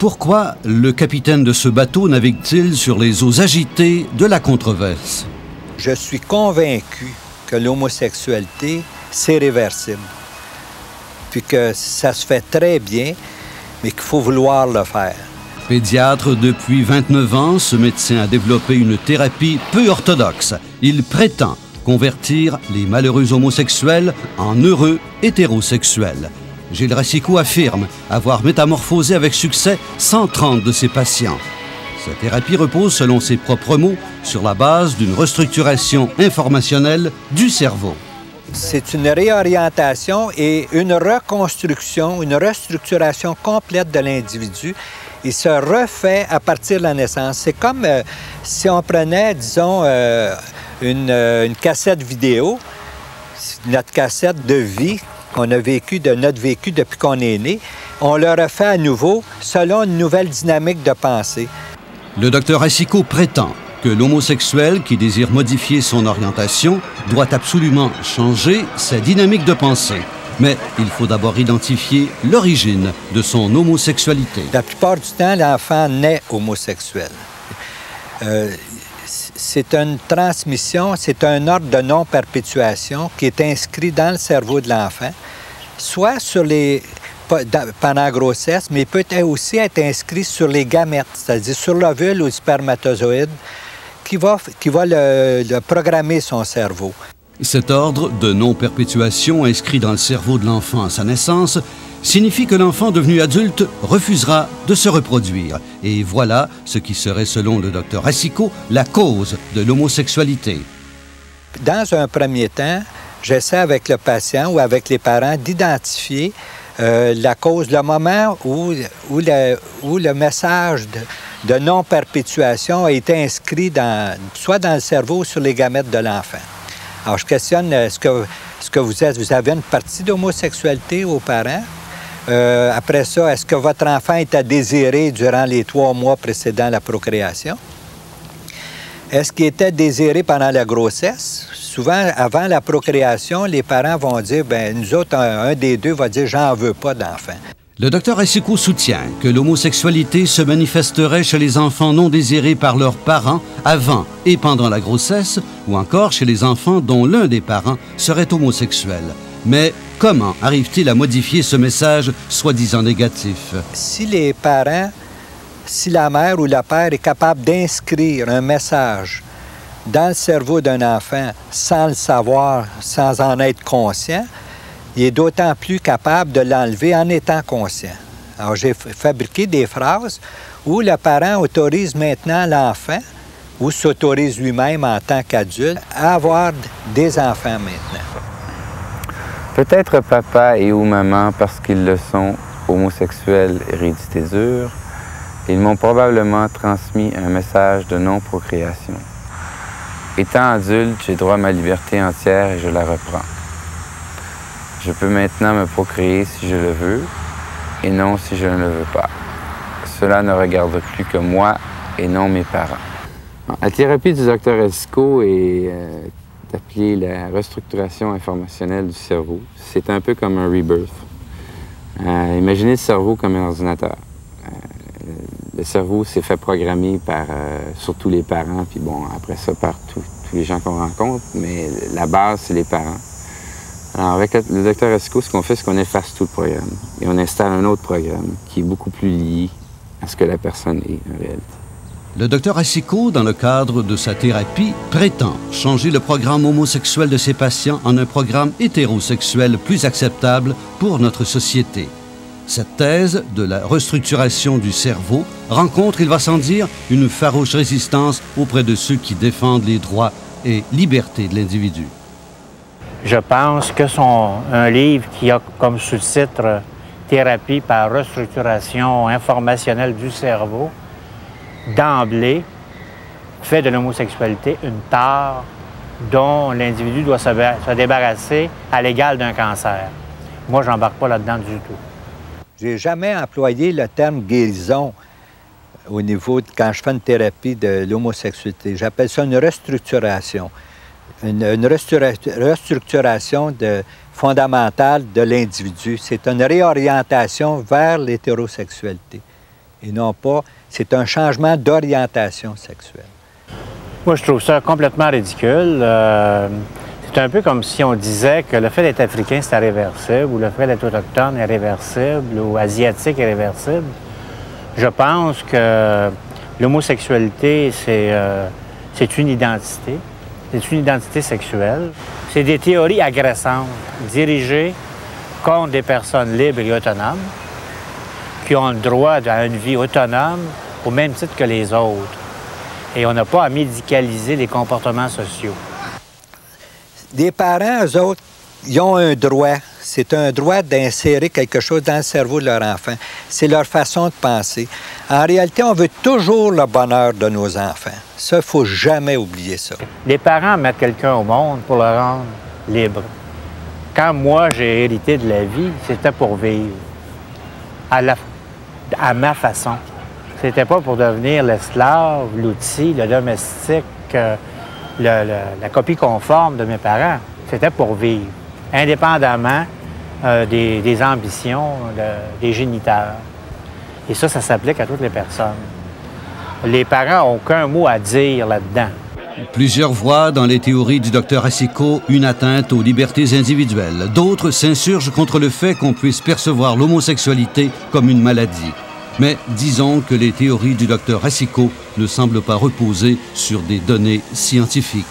Pourquoi le capitaine de ce bateau navigue-t-il sur les eaux agitées de la controverse? Je suis convaincu que l'homosexualité, c'est réversible. Puis que ça se fait très bien, mais qu'il faut vouloir le faire. Pédiatre depuis 29 ans, ce médecin a développé une thérapie peu orthodoxe. Il prétend convertir les malheureux homosexuels en heureux hétérosexuels. Gilles Racicot affirme avoir métamorphosé avec succès 130 de ses patients. Sa thérapie repose, selon ses propres mots, sur la base d'une restructuration informationnelle du cerveau. C'est une réorientation et une reconstruction, une restructuration complète de l'individu. Il se refait à partir de la naissance. C'est comme si on prenait, disons, une cassette vidéo, notre cassette de vie qu'on a vécu, de notre vécu depuis qu'on est né. On le refait à nouveau selon une nouvelle dynamique de pensée. Le docteur Racicot prétend que l'homosexuel qui désire modifier son orientation doit absolument changer sa dynamique de pensée. Mais il faut d'abord identifier l'origine de son homosexualité. La plupart du temps, l'enfant naît homosexuel. C'est une transmission, c'est un ordre de non-perpétuation qui est inscrit dans le cerveau de l'enfant, soit sur pendant la grossesse, mais il peut aussi être inscrit sur les gamètes, c'est-à-dire sur l'ovule ou le spermatozoïde, qui va le programmer son cerveau. Cet ordre de non-perpétuation inscrit dans le cerveau de l'enfant à sa naissance signifie que l'enfant devenu adulte refusera de se reproduire. Et voilà ce qui serait, selon le docteur Racicot, la cause de l'homosexualité. Dans un premier temps, j'essaie avec le patient ou avec les parents d'identifier la cause, le moment où le message de non-perpétuation a été inscrit soit dans le cerveau ou sur les gamètes de l'enfant. Alors, je questionne, est-ce que vous avez une partie d'homosexualité aux parents? Après ça, est-ce que votre enfant était désiré durant les 3 mois précédant la procréation? Est-ce qu'il était désiré pendant la grossesse? Souvent, avant la procréation, les parents vont dire, bien, nous autres, un des deux va dire, j'en veux pas d'enfant. Le docteur Racicot soutient que l'homosexualité se manifesterait chez les enfants non désirés par leurs parents avant et pendant la grossesse, ou encore chez les enfants dont l'un des parents serait homosexuel. Mais comment arrive-t-il à modifier ce message soi-disant négatif? Si les parents, si la mère ou le père est capable d'inscrire un message dans le cerveau d'un enfant sans le savoir, sans en être conscient, il est d'autant plus capable de l'enlever en étant conscient. Alors, j'ai fabriqué des phrases où le parent autorise maintenant l'enfant ou s'autorise lui-même en tant qu'adulte à avoir des enfants maintenant. Peut-être papa et ou maman, parce qu'ils le sont, homosexuels héréditésurs, ils m'ont probablement transmis un message de non-procréation. Étant adulte, j'ai droit à ma liberté entière et je la reprends. Je peux maintenant me procréer si je le veux et non si je ne le veux pas. Cela ne regarde plus que moi et non mes parents. La thérapie du Dr Racicot est appelée la restructuration informationnelle du cerveau. C'est un peu comme un rebirth. Imaginez le cerveau comme un ordinateur. Le cerveau s'est fait programmer par surtout les parents, puis bon, après ça par tous les gens qu'on rencontre, mais la base, c'est les parents. Alors, avec le Dr Racicot, ce qu'on fait, c'est qu'on efface tout le programme et on installe un autre programme qui est beaucoup plus lié à ce que la personne est en réalité. Le docteur Racicot, dans le cadre de sa thérapie, prétend changer le programme homosexuel de ses patients en un programme hétérosexuel plus acceptable pour notre société. Cette thèse de la restructuration du cerveau rencontre, il va sans dire, une farouche résistance auprès de ceux qui défendent les droits et libertés de l'individu. Je pense que un livre qui a comme sous-titre « Thérapie par restructuration informationnelle du cerveau », d'emblée, fait de l'homosexualité une tare dont l'individu doit se débarrasser à l'égal d'un cancer. Moi, je n'embarque pas là-dedans du tout. J'ai jamais employé le terme guérison au niveau quand je fais une thérapie de l'homosexualité. J'appelle ça une restructuration. Une restructuration fondamentale de l'individu. C'est une réorientation vers l'hétérosexualité et non pas, c'est un changement d'orientation sexuelle. Moi, je trouve ça complètement ridicule. C'est un peu comme si on disait que le fait d'être africain, c'est réversible, ou le fait d'être autochtone est réversible, ou asiatique est réversible. Je pense que l'homosexualité, c'est une identité. C'est une identité sexuelle. C'est des théories agressantes, dirigées contre des personnes libres et autonomes, qui ont le droit à une vie autonome au même titre que les autres. Et on n'a pas à médicaliser les comportements sociaux. Les parents, eux autres, ils ont un droit. C'est un droit d'insérer quelque chose dans le cerveau de leur enfant. C'est leur façon de penser. En réalité, on veut toujours le bonheur de nos enfants. Ça, il ne faut jamais oublier ça. Les parents mettent quelqu'un au monde pour le rendre libre. Quand moi, j'ai hérité de la vie, c'était pour vivre à ma façon. C'était pas pour devenir l'esclave, l'outil, le domestique, la copie conforme de mes parents. C'était pour vivre, indépendamment des ambitions des géniteurs. Et ça s'applique à toutes les personnes. Les parents n'ont aucun mot à dire là-dedans. Plusieurs voient dans les théories du Dr Racicot une atteinte aux libertés individuelles. D'autres s'insurgent contre le fait qu'on puisse percevoir l'homosexualité comme une maladie. Mais disons que les théories du Dr Racicot ne semblent pas reposer sur des données scientifiques.